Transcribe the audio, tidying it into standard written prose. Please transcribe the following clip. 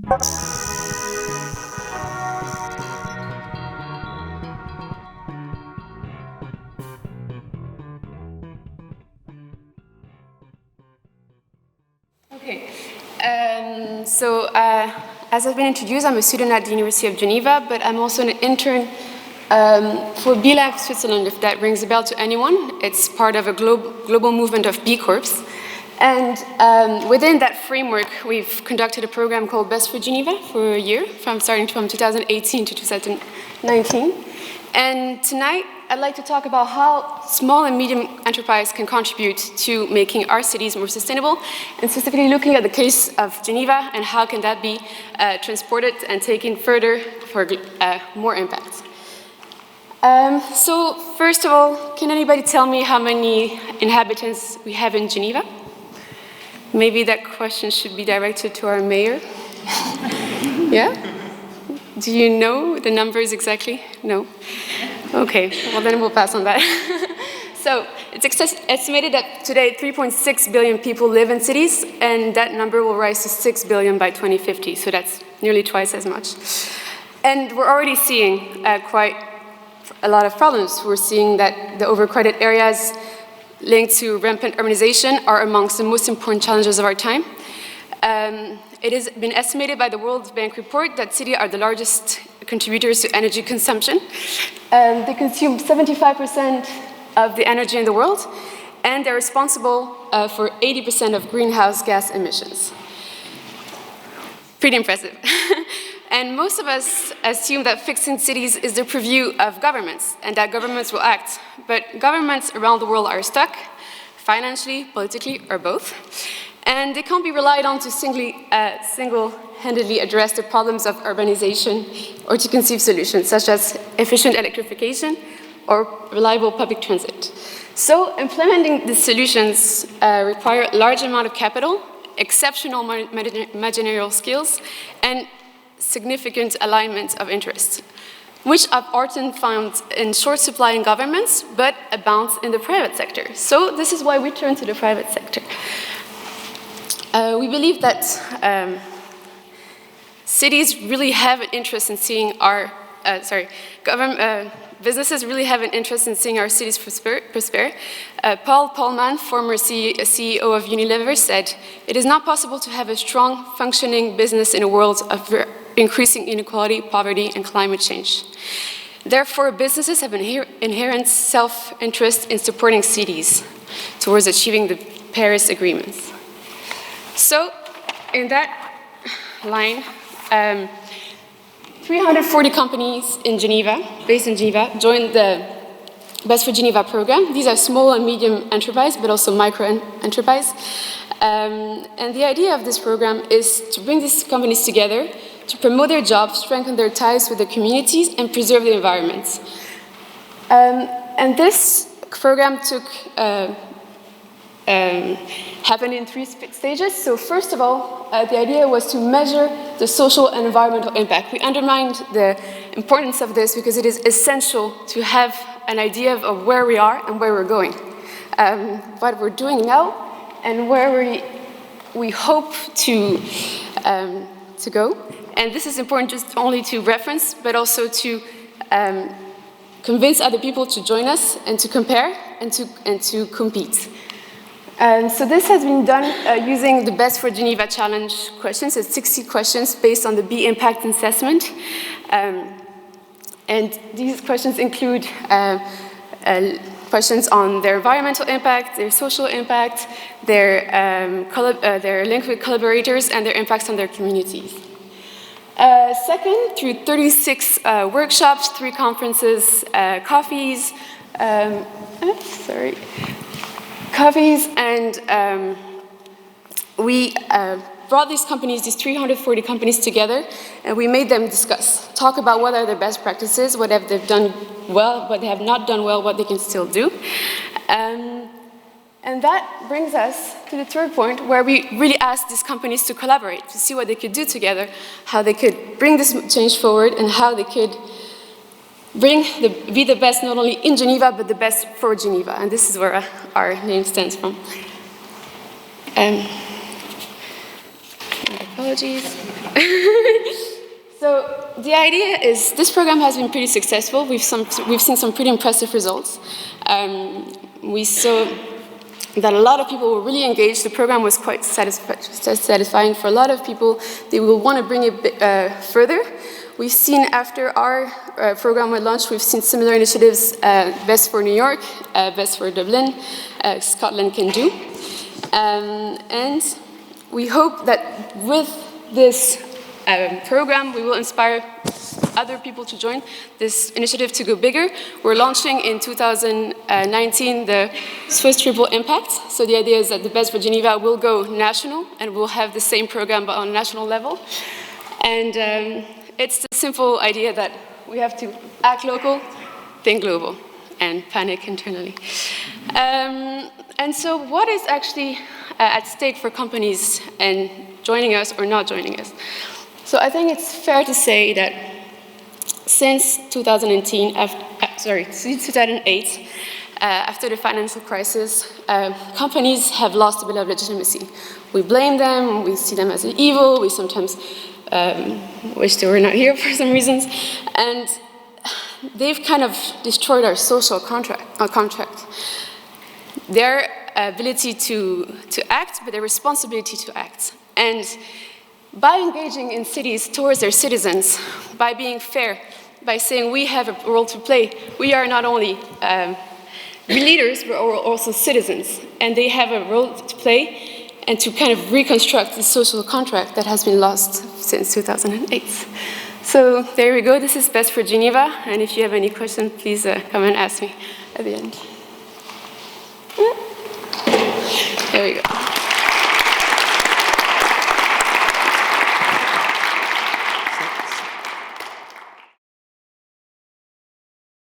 Okay, as I've been introduced, I'm a student at the University of Geneva, but I'm also an intern for B-Lab Switzerland, if that rings a bell to anyone. It's part of a global movement of B Corps. And within that framework, we've conducted a program called Best for Geneva for a year, starting from 2018 to 2019. And tonight, I'd like to talk about how small and medium enterprise can contribute to making our cities more sustainable, and specifically looking at the case of Geneva and how can that be transported and taken further for more impact. So first of all, can anybody tell me how many inhabitants we have in Geneva? Maybe that question should be directed to our mayor. Yeah? Do you know the numbers exactly? No? Okay, well then we'll pass on that. So it's estimated that today 3.6 billion people live in cities, and that number will rise to 6 billion by 2050, so that's nearly twice as much. And we're already seeing quite a lot of problems. We're seeing that the overcrowded areas linked to rampant urbanization are amongst the most important challenges of our time. It has been estimated by the World Bank report that cities are the largest contributors to energy consumption. They consume 75% of the energy in the world, and they're responsible for 80% of greenhouse gas emissions. Pretty impressive. And most of us assume that fixing cities is the purview of governments, and that governments will act. But governments around the world are stuck, financially, politically, or both. And they can't be relied on to single-handedly address the problems of urbanization or to conceive solutions, such as efficient electrification or reliable public transit. So implementing these solutions require a large amount of capital, exceptional managerial skills, and significant alignment of interests, which are often found in short supply in governments, but abound in the private sector. So this is why we turn to the private sector. We believe that cities really have an interest in seeing our, businesses really have an interest in seeing our cities prosper. Paul Polman, former CEO of Unilever, said, "It is not possible to have a strong, functioning business in a world of increasing inequality, poverty, and climate change. Therefore, businesses have an inherent self-interest in supporting cities towards achieving the Paris agreements." So, in that line, 340 companies in Geneva, based in Geneva, joined the Best for Geneva program. These are small and medium enterprise, but also micro enterprise. And the idea of this program is to bring these companies together to promote their jobs, strengthen their ties with the communities, and preserve the environment. And this program happened in 3 stages. So first of all, the idea was to measure the social and environmental impact. We undermined the importance of this because it is essential to have an idea of where we are and where we're going, what we're doing now, and where we hope to go. And this is important just only to reference, but also to convince other people to join us and to compare and to compete. So this has been done using the Best for Geneva Challenge questions. It's 60 questions based on the B impact assessment. And these questions include questions on their environmental impact, their social impact, their link with collaborators, and their impacts on their communities. Second, through 36 workshops, 3 conferences, coffees, and we brought these companies, these 340 companies together, and we made them talk about what are their best practices, what have they done well, what they have not done well, what they can still do. And that brings us to the third point, where we really asked these companies to collaborate, to see what they could do together, how they could bring this change forward, and how they could be the best not only in Geneva, but the best for Geneva. And this is where our name stands from. Apologies. So the idea is this program has been pretty successful. We've seen some pretty impressive results. We saw that a lot of people were really engaged. The program was quite satisfying for a lot of people. They will want to bring it further. We've seen after our program went launched, we've seen similar initiatives, Best for New York, Best for Dublin, Scotland Can Do. And we hope that with this program, we will inspire other people to join this initiative to go bigger. We're launching in 2019 the Swiss Triple Impact. So the idea is that the Best for Geneva will go national and we'll have the same program but on a national level. And it's the simple idea that we have to act local, think global, and panic internally. And so what is actually at stake for companies and joining us or not joining us? So I think it's fair to say that since 2008, after the financial crisis, companies have lost a bit of legitimacy. We blame them, we see them as evil, we sometimes wish they were not here for some reasons, and they've kind of destroyed our social contract. Their ability to act, but their responsibility to act. And by engaging in cities towards their citizens, by being fair, by saying we have a role to play, we are not only leaders, but also citizens, and they have a role to play and to kind of reconstruct the social contract that has been lost since 2008. So there we go, this is Best for Geneva, and if you have any questions, please come and ask me at the end. There we go.